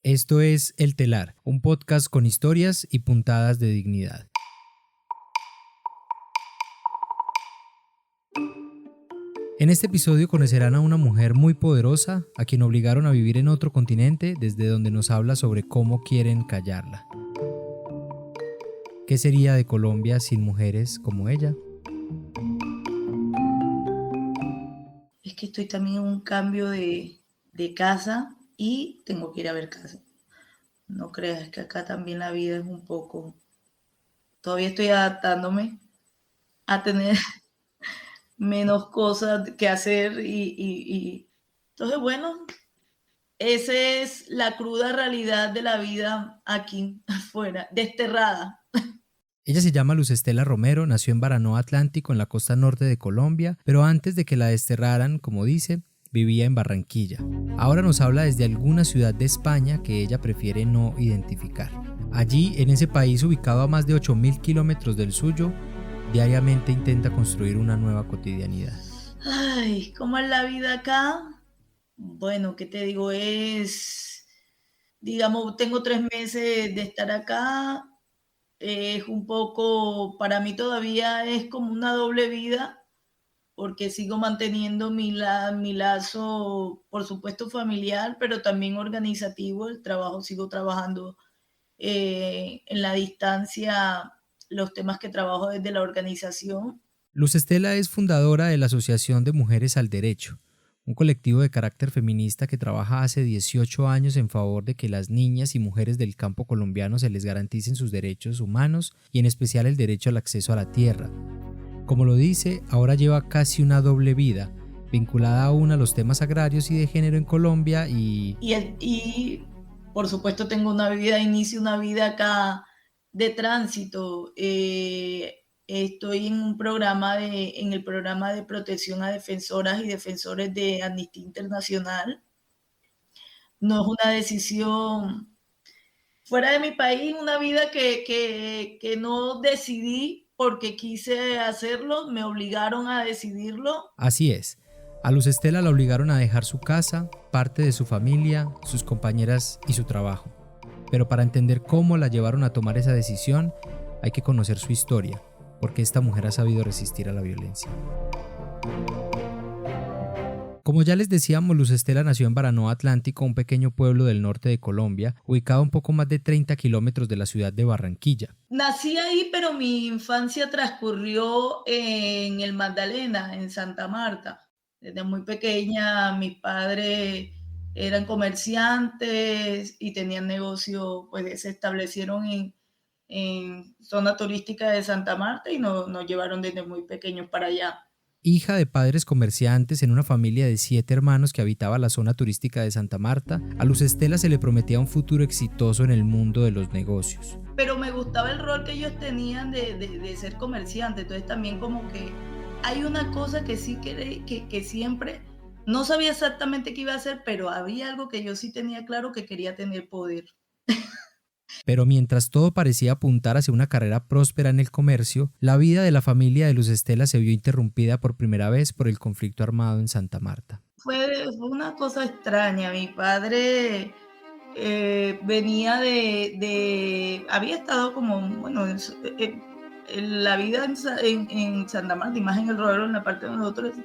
Esto es El Telar, un podcast con historias y puntadas de dignidad. En este episodio conocerán a una mujer muy poderosa, a quien obligaron a vivir en otro continente, desde donde nos habla sobre cómo quieren callarla. ¿Qué sería de Colombia sin mujeres como ella? Es que estoy también en un cambio de casa y tengo que ir a ver casa. No creas que acá también la vida es un poco... Todavía estoy adaptándome a tener menos cosas que hacer y... Entonces, bueno, esa es la cruda realidad de la vida aquí afuera, desterrada. Ella se llama Luz Estela Romero, nació en Baranoa Atlántico, en la costa norte de Colombia, pero antes de que la desterraran, como dice, vivía en Barranquilla. Ahora nos habla desde alguna ciudad de España que ella prefiere no identificar. Allí, en ese país ubicado a más de 8.000 kilómetros del suyo, diariamente intenta construir una nueva cotidianidad. Ay, ¿cómo es la vida acá? Bueno, ¿qué te digo? Digamos, tengo 3 meses de estar acá. Es un poco, para mí todavía es como una doble vida, porque sigo manteniendo mi lazo, por supuesto familiar, pero también organizativo. El trabajo, sigo trabajando en la distancia, los temas que trabajo desde la organización. Luz Estela es fundadora de la Asociación de Mujeres al Derecho, un colectivo de carácter feminista que trabaja hace 18 años en favor de que las niñas y mujeres del campo colombiano se les garanticen sus derechos humanos y en especial el derecho al acceso a la tierra. Como lo dice, ahora lleva casi una doble vida, vinculada aún a los temas agrarios y de género en Colombia y por supuesto tengo una vida de inicio, una vida acá de tránsito. Estoy en el programa de protección a defensoras y defensores de Amnistía Internacional. No es una decisión fuera de mi país, una vida que no decidí porque quise hacerlo, me obligaron a decidirlo. Así es, a Luz Estela la obligaron a dejar su casa, parte de su familia, sus compañeras y su trabajo. Pero para entender cómo la llevaron a tomar esa decisión, hay que conocer su historia, porque esta mujer ha sabido resistir a la violencia. Como ya les decíamos, Luz Estela nació en Baranoa Atlántico, un pequeño pueblo del norte de Colombia, ubicado a un poco más de 30 kilómetros de la ciudad de Barranquilla. Nací ahí, pero mi infancia transcurrió en el Magdalena, en Santa Marta. Desde muy pequeña, mis padres eran comerciantes y tenían negocio, pues se establecieron en zona turística de Santa Marta y nos llevaron desde muy pequeños para allá. Hija de padres comerciantes en una familia de 7 hermanos que habitaba la zona turística de Santa Marta, a Luz Estela se le prometía un futuro exitoso en el mundo de los negocios. Pero me gustaba el rol que ellos tenían de ser comerciantes, entonces también como que hay una cosa que sí que siempre, no sabía exactamente qué iba a hacer, pero había algo que yo sí tenía claro, que quería tener poder. Pero mientras todo parecía apuntar hacia una carrera próspera en el comercio, la vida de la familia de Luz Estela se vio interrumpida por primera vez por el conflicto armado en Santa Marta. Fue una cosa extraña. Mi padre venía había estado como, bueno, en la vida en Santa Marta, y más en el Rodero, en la parte de nosotros,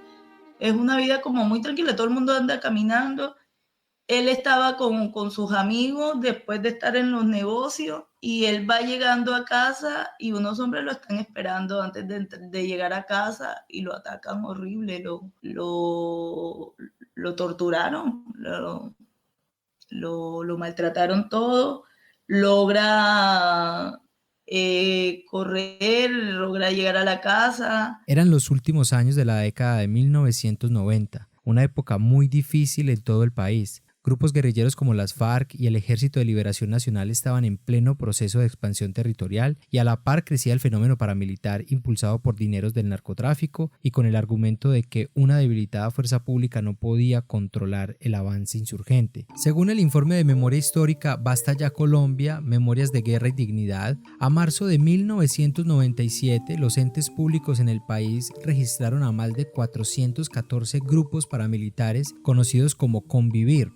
es una vida como muy tranquila, todo el mundo anda caminando. Él estaba con sus amigos después de estar en los negocios y él va llegando a casa y unos hombres lo están esperando antes de llegar a casa y lo atacan horrible, lo torturaron, lo maltrataron todo. Logra correr, logra llegar a la casa. Eran los últimos años de la década de 1990, una época muy difícil en todo el país. Grupos guerrilleros como las FARC y el Ejército de Liberación Nacional estaban en pleno proceso de expansión territorial y a la par crecía el fenómeno paramilitar impulsado por dineros del narcotráfico y con el argumento de que una debilitada fuerza pública no podía controlar el avance insurgente. Según el informe de memoria histórica Basta ya Colombia, Memorias de Guerra y Dignidad, a marzo de 1997 los entes públicos en el país registraron a más de 414 grupos paramilitares conocidos como Convivir.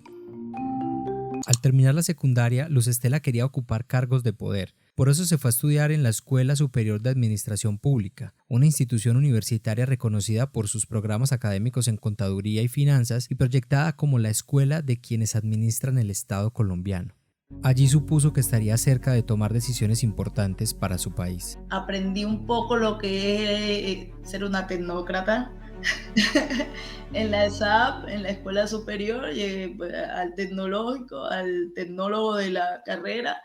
Al terminar la secundaria, Luz Estela quería ocupar cargos de poder. Por eso se fue a estudiar en la Escuela Superior de Administración Pública, una institución universitaria reconocida por sus programas académicos en contaduría y finanzas y proyectada como la escuela de quienes administran el Estado colombiano. Allí supuso que estaría cerca de tomar decisiones importantes para su país. Aprendí un poco lo que es ser una tecnócrata. En la ESAP, en la escuela superior, llegué al tecnológico, al tecnólogo de la carrera,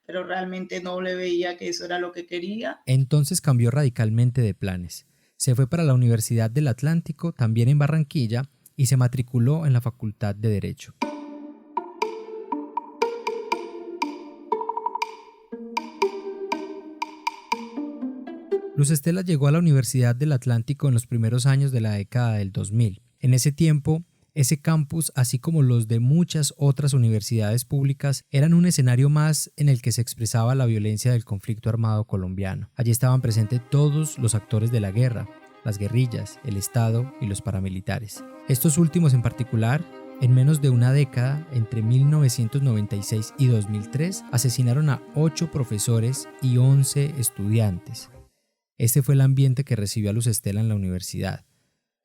pero realmente no le veía que eso era lo que quería. Entonces cambió radicalmente de planes. Se fue para la Universidad del Atlántico, también en Barranquilla, y se matriculó en la Facultad de Derecho. Luz Estela llegó a la Universidad del Atlántico en los primeros años de la década del 2000. En ese tiempo, ese campus, así como los de muchas otras universidades públicas, eran un escenario más en el que se expresaba la violencia del conflicto armado colombiano. Allí estaban presentes todos los actores de la guerra, las guerrillas, el Estado y los paramilitares. Estos últimos en particular, en menos de una década, entre 1996 y 2003, asesinaron a 8 profesores y 11 estudiantes. Este fue el ambiente que recibió a Luz Estela en la universidad.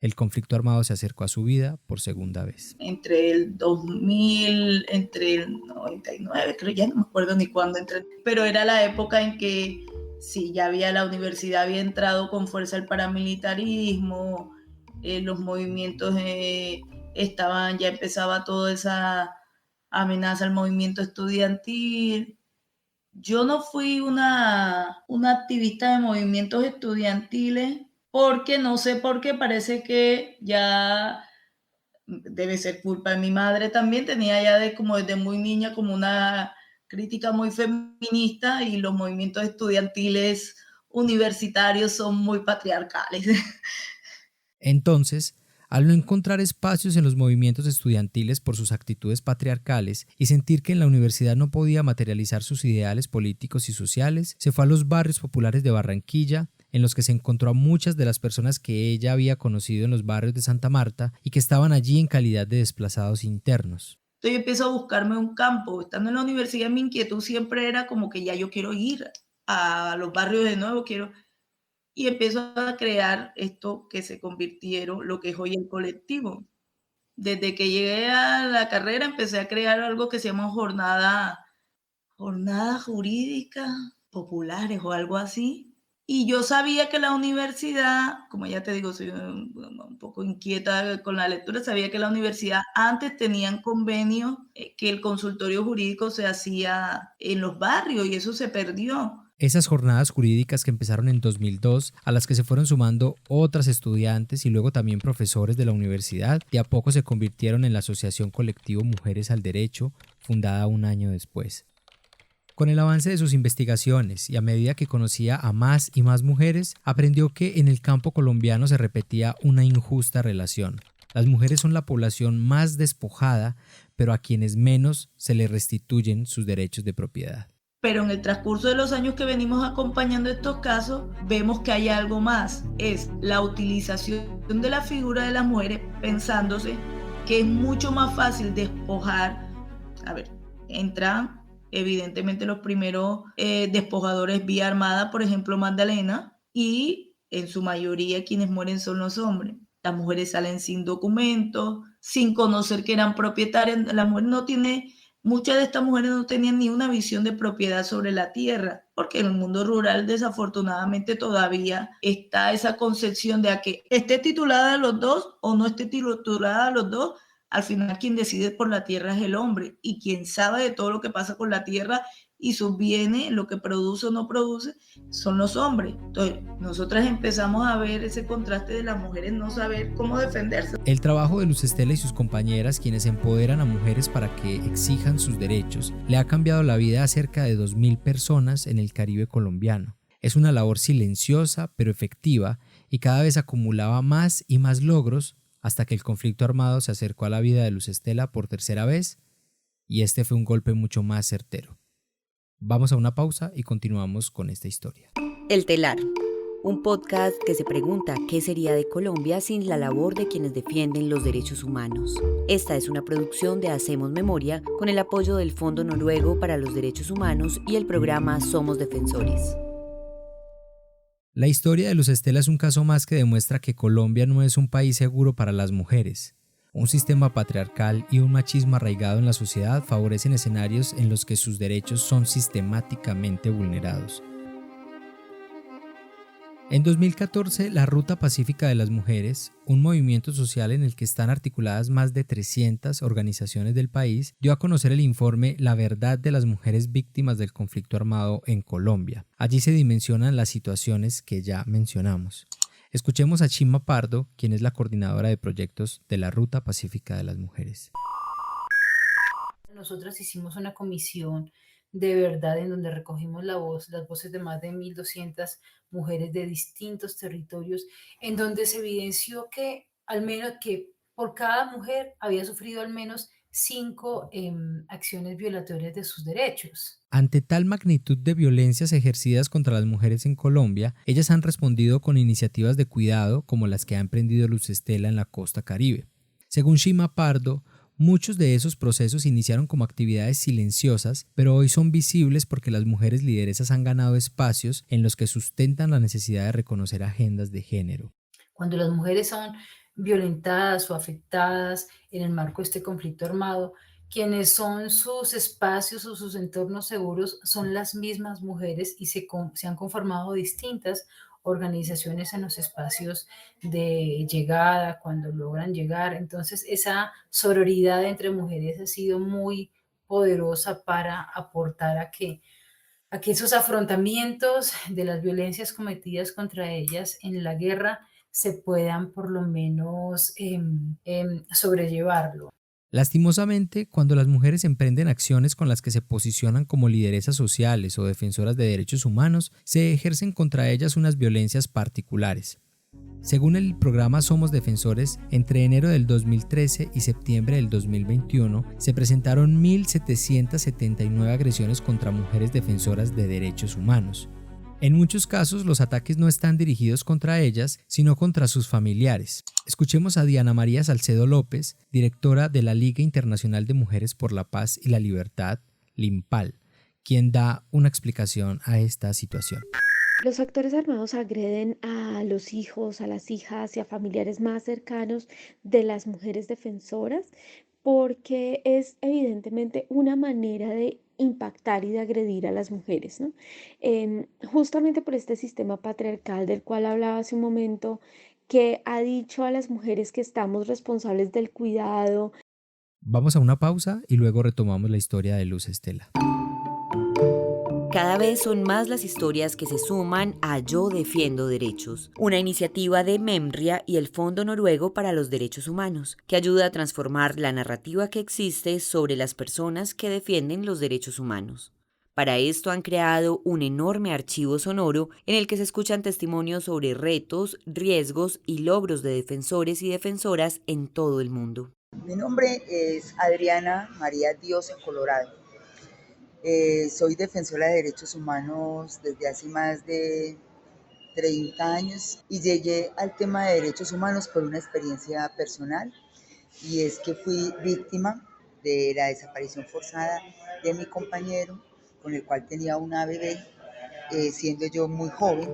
El conflicto armado se acercó a su vida por segunda vez. Entre el 2000, entre el 99, creo, ya no me acuerdo ni cuándo entré, pero era la época en que sí, ya la universidad había entrado con fuerza el paramilitarismo, los movimientos estaban, ya empezaba toda esa amenaza al movimiento estudiantil. Yo no fui una activista de movimientos estudiantiles porque no sé por qué, parece que ya debe ser culpa de mi madre también, tenía ya como desde muy niña como una crítica muy feminista y los movimientos estudiantiles universitarios son muy patriarcales. Entonces, al no encontrar espacios en los movimientos estudiantiles por sus actitudes patriarcales y sentir que en la universidad no podía materializar sus ideales políticos y sociales, se fue a los barrios populares de Barranquilla, en los que se encontró a muchas de las personas que ella había conocido en los barrios de Santa Marta y que estaban allí en calidad de desplazados internos. Entonces yo empiezo a buscarme un campo. Estando en la universidad, mi inquietud siempre era como que ya yo quiero ir a los barrios de nuevo, y empiezo a crear esto que se convirtieron, lo que es hoy el colectivo. Desde que llegué a la carrera empecé a crear algo que se llama jornadas jurídicas populares o algo así. Y yo sabía que la universidad, como ya te digo, soy un poco inquieta con la lectura, sabía que la universidad antes tenían convenios que el consultorio jurídico se hacía en los barrios y eso se perdió. Esas jornadas jurídicas que empezaron en 2002, a las que se fueron sumando otras estudiantes y luego también profesores de la universidad, de a poco se convirtieron en la Asociación Colectivo Mujeres al Derecho, fundada un año después. Con el avance de sus investigaciones y a medida que conocía a más y más mujeres, aprendió que en el campo colombiano se repetía una injusta relación. Las mujeres son la población más despojada, pero a quienes menos se les restituyen sus derechos de propiedad. Pero en el transcurso de los años que venimos acompañando estos casos, vemos que hay algo más. Es la utilización de la figura de las mujeres pensándose que es mucho más fácil despojar. A ver, entran evidentemente los primeros despojadores vía armada, por ejemplo Magdalena, y en su mayoría quienes mueren son los hombres. Las mujeres salen sin documentos, sin conocer que eran propietarias. La mujer no tiene... Muchas de estas mujeres no tenían ni una visión de propiedad sobre la tierra, porque en el mundo rural desafortunadamente todavía está esa concepción de a que esté titulada a los dos o no esté titulada a los dos, al final quien decide por la tierra es el hombre y quien sabe de todo lo que pasa con la tierra y sus bienes, lo que produce o no produce, son los hombres. Entonces, nosotras empezamos a ver ese contraste de las mujeres no saber cómo defenderse. El trabajo de Luz Estela y sus compañeras, quienes empoderan a mujeres para que exijan sus derechos, le ha cambiado la vida a cerca de 2.000 personas en el Caribe colombiano. Es una labor silenciosa pero efectiva y cada vez acumulaba más y más logros hasta que el conflicto armado se acercó a la vida de Luz Estela por tercera vez y este fue un golpe mucho más certero. Vamos a una pausa y continuamos con esta historia. El telar, un podcast que se pregunta qué sería de Colombia sin la labor de quienes defienden los derechos humanos. Esta es una producción de Hacemos Memoria con el apoyo del Fondo Noruego para los Derechos Humanos y el programa Somos Defensores. La historia de Luz Estela es un caso más que demuestra que Colombia no es un país seguro para las mujeres. Un sistema patriarcal y un machismo arraigado en la sociedad favorecen escenarios en los que sus derechos son sistemáticamente vulnerados. En 2014, la Ruta Pacífica de las Mujeres, un movimiento social en el que están articuladas más de 300 organizaciones del país, dio a conocer el informe La verdad de las mujeres víctimas del conflicto armado en Colombia. Allí se dimensionan las situaciones que ya mencionamos. Escuchemos a Chima Pardo, quien es la coordinadora de proyectos de la Ruta Pacífica de las Mujeres. Nosotros hicimos una comisión de verdad en donde recogimos las voces de más de 1.200 mujeres de distintos territorios, en donde se evidenció que al menos que por cada mujer había sufrido al menos 5 acciones violatorias de sus derechos. Ante tal magnitud de violencias ejercidas contra las mujeres en Colombia, ellas han respondido con iniciativas de cuidado como las que ha emprendido Luz Estela en la costa Caribe. Según Chima Pardo, muchos de esos procesos iniciaron como actividades silenciosas, pero hoy son visibles porque las mujeres lideresas han ganado espacios en los que sustentan la necesidad de reconocer agendas de género. Cuando las mujeres son violentadas o afectadas en el marco de este conflicto armado, quienes son sus espacios o sus entornos seguros son las mismas mujeres y se han conformado distintas organizaciones en los espacios de llegada, cuando logran llegar. Entonces, esa sororidad entre mujeres ha sido muy poderosa para aportar a que esos afrontamientos de las violencias cometidas contra ellas en la guerra se puedan por lo menos sobrellevarlo. Lastimosamente, cuando las mujeres emprenden acciones con las que se posicionan como lideresas sociales o defensoras de derechos humanos, se ejercen contra ellas unas violencias particulares. Según el programa Somos Defensores, entre enero del 2013 y septiembre del 2021 se presentaron 1.779 agresiones contra mujeres defensoras de derechos humanos. En muchos casos, los ataques no están dirigidos contra ellas, sino contra sus familiares. Escuchemos a Diana María Salcedo López, directora de la Liga Internacional de Mujeres por la Paz y la Libertad, LIMPAL, quien da una explicación a esta situación. Los actores armados agreden a los hijos, a las hijas y a familiares más cercanos de las mujeres defensoras porque es evidentemente una manera de impactar y de agredir a las mujeres, ¿no? Justamente por este sistema patriarcal del cual hablaba hace un momento, que ha dicho a las mujeres que estamos responsables del cuidado. Vamos a una pausa y luego retomamos la historia de Luz Estela. Cada vez son más las historias que se suman a Yo Defiendo Derechos, una iniciativa de MEMRIA y el Fondo Noruego para los Derechos Humanos, que ayuda a transformar la narrativa que existe sobre las personas que defienden los derechos humanos. Para esto han creado un enorme archivo sonoro en el que se escuchan testimonios sobre retos, riesgos y logros de defensores y defensoras en todo el mundo. Mi nombre es Adriana María Dios Colorado. Soy defensora de derechos humanos desde hace más de 30 años y llegué al tema de derechos humanos por una experiencia personal, y es que fui víctima de la desaparición forzada de mi compañero, con el cual tenía una bebé, siendo yo muy joven.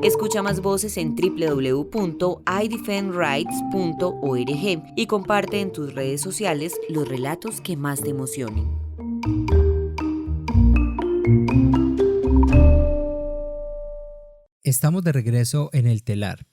Escucha más voces en www.idefendrights.org y comparte en tus redes sociales los relatos que más te emocionen. Estamos de regreso en El Telar.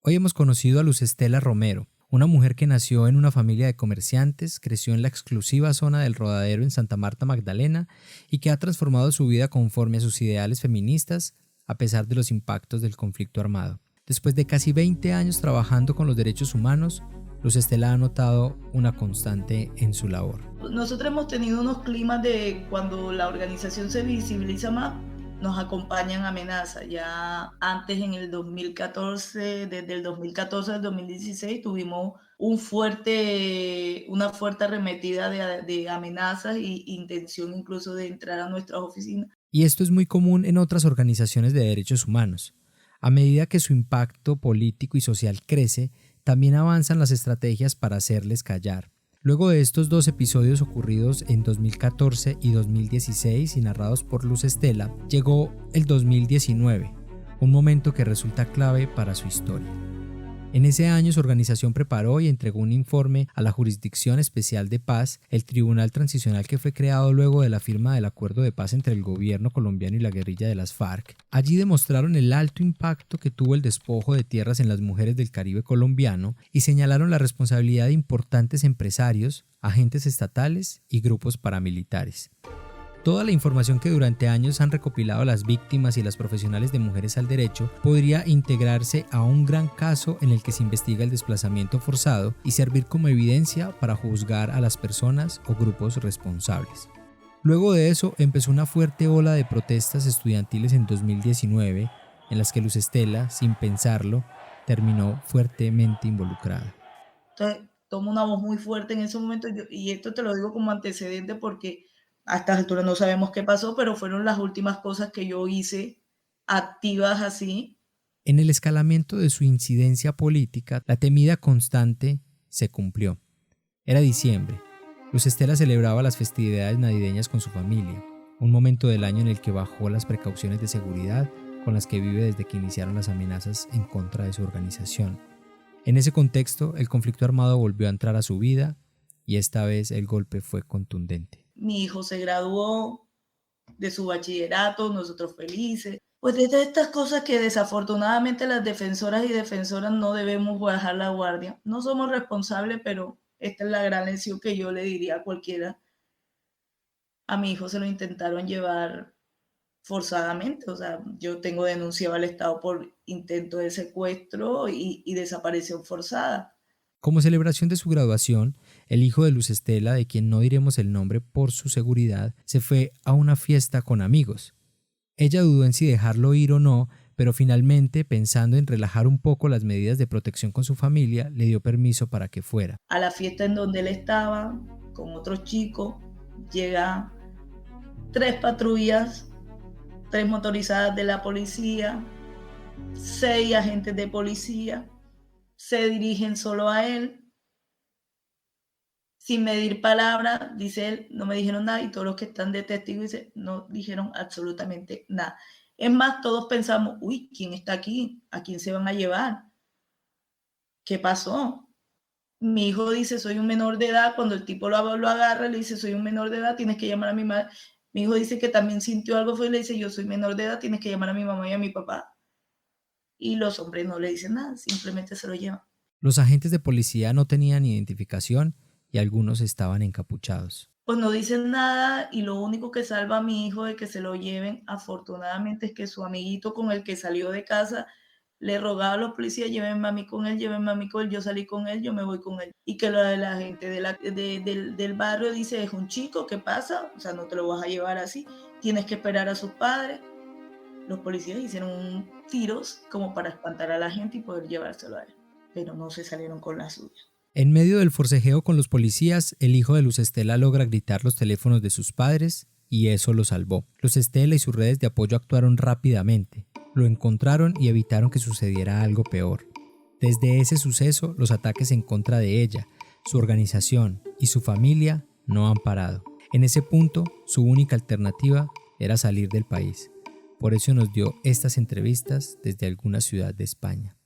Hoy hemos conocido a Luz Estela Romero, una mujer que nació en una familia de comerciantes, creció en la exclusiva zona del Rodadero en Santa Marta Magdalena y que ha transformado su vida conforme a sus ideales feministas, a pesar de los impactos del conflicto armado. Después de casi 20 años trabajando con los derechos humanos, Luz Estela ha notado una constante en su labor. Nosotros hemos tenido unos climas de cuando la organización se visibiliza más, nos acompañan amenazas. Ya antes, en el 2014, desde el 2014 al 2016, tuvimos una fuerte arremetida de amenazas e intención incluso de entrar a nuestras oficinas. Y esto es muy común en otras organizaciones de derechos humanos. A medida que su impacto político y social crece, también avanzan las estrategias para hacerles callar. Luego de estos dos episodios ocurridos en 2014 y 2016 y narrados por Luz Estela, llegó el 2019, un momento que resulta clave para su historia. En ese año su organización preparó y entregó un informe a la Jurisdicción Especial de Paz, el tribunal transicional que fue creado luego de la firma del acuerdo de paz entre el gobierno colombiano y la guerrilla de las FARC. Allí demostraron el alto impacto que tuvo el despojo de tierras en las mujeres del Caribe colombiano y señalaron la responsabilidad de importantes empresarios, agentes estatales y grupos paramilitares. Toda la información que durante años han recopilado las víctimas y las profesionales de Mujeres al Derecho podría integrarse a un gran caso en el que se investiga el desplazamiento forzado y servir como evidencia para juzgar a las personas o grupos responsables. Luego de eso empezó una fuerte ola de protestas estudiantiles en 2019 en las que Luz Estela, sin pensarlo, terminó fuertemente involucrada. Entonces, tomo una voz muy fuerte en ese momento y esto te lo digo como antecedente porque a estas alturas no sabemos qué pasó, pero fueron las últimas cosas que yo hice activas así. En el escalamiento de su incidencia política, la temida constante se cumplió. Era diciembre. Luz Estela celebraba las festividades navideñas con su familia, un momento del año en el que bajó las precauciones de seguridad con las que vive desde que iniciaron las amenazas en contra de su organización. En ese contexto, el conflicto armado volvió a entrar a su vida y esta vez el golpe fue contundente. Mi hijo se graduó de su bachillerato, nosotros felices. Pues de estas cosas que desafortunadamente las defensoras y defensoras no debemos bajar la guardia. No somos responsables, pero esta es la gran lección que yo le diría a cualquiera. A mi hijo se lo intentaron llevar forzadamente, o sea, yo tengo denunciado al Estado por intento de secuestro y desaparición forzada. Como celebración de su graduación, el hijo de Luz Estela, de quien no diremos el nombre por su seguridad, se fue a una fiesta con amigos. Ella dudó en si dejarlo ir o no, pero finalmente, pensando en relajar un poco las medidas de protección con su familia, le dio permiso para que fuera. A la fiesta en donde él estaba, con otros chicos, llega 3 patrullas, 3 motorizadas de la policía, 6 agentes de policía, se dirigen solo a él, sin medir palabras, dice él, no me dijeron nada, y todos los que están de testigo dicen, no dijeron absolutamente nada. Es más, todos pensamos, uy, ¿quién está aquí? ¿A quién se van a llevar? ¿Qué pasó? Mi hijo dice, soy un menor de edad, cuando el tipo lo agarra, le dice, soy un menor de edad, tienes que llamar a mi madre. Mi hijo dice que también sintió algo, fue y le dice, yo soy menor de edad, tienes que llamar a mi mamá y a mi papá. Y los hombres no le dicen nada, simplemente se lo llevan. Los agentes de policía no tenían identificación y algunos estaban encapuchados. Pues no dicen nada y lo único que salva a mi hijo de que se lo lleven, afortunadamente, es que su amiguito con el que salió de casa le rogaba a los policías, llévenme a mí con él, yo salí con él, yo me voy con él. Y que la gente del barrio dice, es un chico, ¿qué pasa? O sea, no te lo vas a llevar así, tienes que esperar a sus padres. Los policías hicieron tiros como para espantar a la gente y poder llevárselo a él, pero no se salieron con la suya. En medio del forcejeo con los policías, el hijo de Luz Estela logra gritar los teléfonos de sus padres y eso lo salvó. Luz Estela y sus redes de apoyo actuaron rápidamente, lo encontraron y evitaron que sucediera algo peor. Desde ese suceso, los ataques en contra de ella, su organización y su familia no han parado. En ese punto, su única alternativa era salir del país. Por eso nos dio estas entrevistas desde alguna ciudad de España.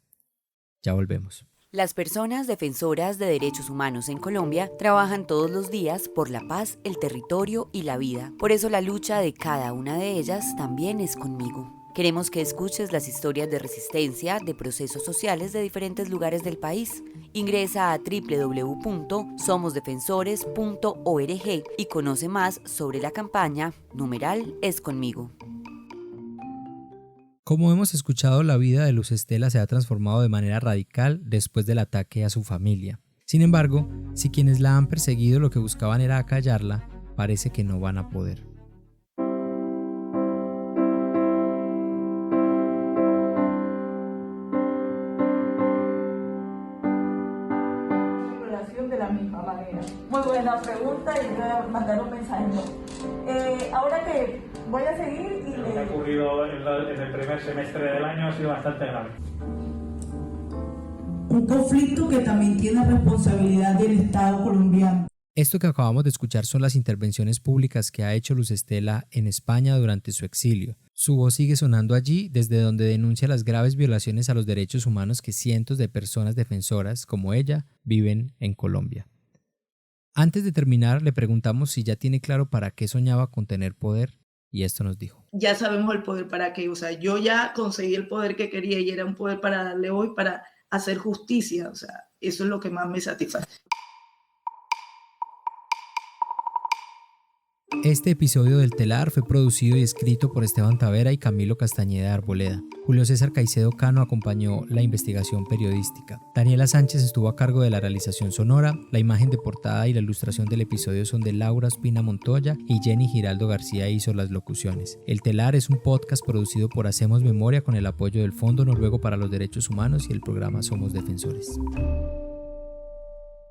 Ya volvemos. Las personas defensoras de derechos humanos en Colombia trabajan todos los días por la paz, el territorio y la vida. Por eso la lucha de cada una de ellas también es conmigo. Queremos que escuches las historias de resistencia de procesos sociales de diferentes lugares del país. Ingresa a www.somosdefensores.org y conoce más sobre la campaña #Es Conmigo. Como hemos escuchado, la vida de Luz Estela se ha transformado de manera radical después del ataque a su familia. Sin embargo, si quienes la han perseguido lo que buscaban era acallarla, parece que no van a poder. De la misma manera. Muy buena pregunta y mandar un mensaje, no. Ahora que voy a seguir y lo que ha ocurrido en el primer semestre del año ha sido bastante grave. Un conflicto que también tiene responsabilidad del Estado colombiano. Esto que acabamos de escuchar son las intervenciones públicas que ha hecho Luz Estela en España durante su exilio. Su voz sigue sonando allí, desde donde denuncia las graves violaciones a los derechos humanos que cientos de personas defensoras como ella viven en Colombia. Antes de terminar, le preguntamos si ya tiene claro para qué soñaba con tener poder, y esto nos dijo. Ya sabemos el poder para qué, o sea, yo ya conseguí el poder que quería y era un poder para darle hoy, para hacer justicia, o sea, eso es lo que más me satisface. Este episodio del Telar fue producido y escrito por Esteban Tavera y Camilo Castañeda Arboleda. Julio César Caicedo Cano acompañó la investigación periodística. Daniela Sánchez estuvo a cargo de la realización sonora. La imagen de portada y la ilustración del episodio son de Laura Espina Montoya y Jenny Giraldo García hizo las locuciones. El Telar es un podcast producido por Hacemos Memoria con el apoyo del Fondo Noruego para los Derechos Humanos y el programa Somos Defensores.